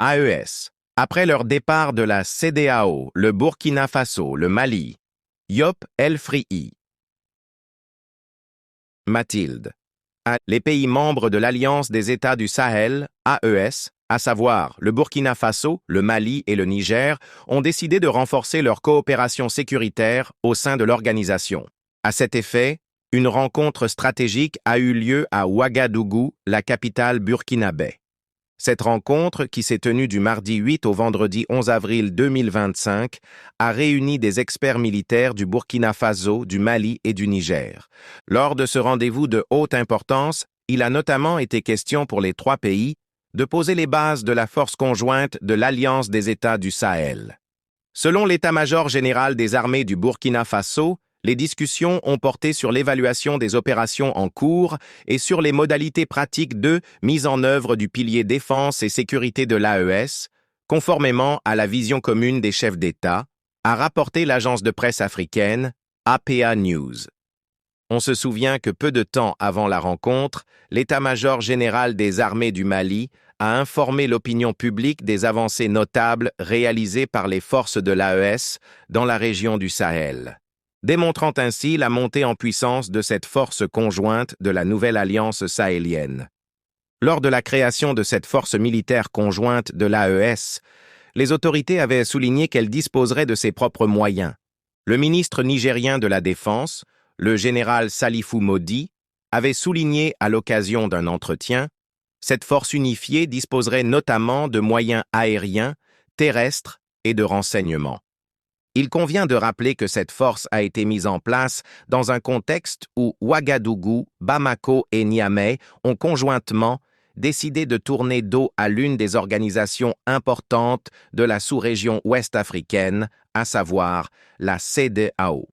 AES. Après leur départ de la CEDEAO, le Burkina Faso, le Mali, Yop El-Free. Mathilde. Les pays membres de l'Alliance des États du Sahel, AES, à savoir le Burkina Faso, le Mali et le Niger, ont décidé de renforcer leur coopération sécuritaire au sein de l'organisation. À cet effet, une rencontre stratégique a eu lieu à Ouagadougou, la capitale burkinabé. Cette rencontre, qui s'est tenue du mardi 8 au vendredi 11 avril 2025, a réuni des experts militaires du Burkina Faso, du Mali et du Niger. Lors de ce rendez-vous de haute importance, il a notamment été question pour les trois pays de poser les bases de la force conjointe de l'Alliance des États du Sahel. Selon l'état-major général des armées du Burkina Faso, les discussions ont porté sur l'évaluation des opérations en cours et sur les modalités pratiques de mise en œuvre du pilier défense et sécurité de l'AES, conformément à la vision commune des chefs d'État, a rapporté l'agence de presse africaine APA News. On se souvient que peu de temps avant la rencontre, l'état-major général des armées du Mali a informé l'opinion publique des avancées notables réalisées par les forces de l'AES dans la région du Sahel, démontrant ainsi la montée en puissance de cette force conjointe de la nouvelle alliance sahélienne. Lors de la création de cette force militaire conjointe de l'AES, les autorités avaient souligné qu'elle disposerait de ses propres moyens. Le ministre nigérien de la Défense, le général Salifou Modi, avait souligné à l'occasion d'un entretien, cette force unifiée disposerait notamment de moyens aériens, terrestres et de renseignement. Il convient de rappeler que cette force a été mise en place dans un contexte où Ouagadougou, Bamako et Niamey ont conjointement décidé de tourner dos à l'une des organisations importantes de la sous-région ouest africaine, à savoir la CEDEAO.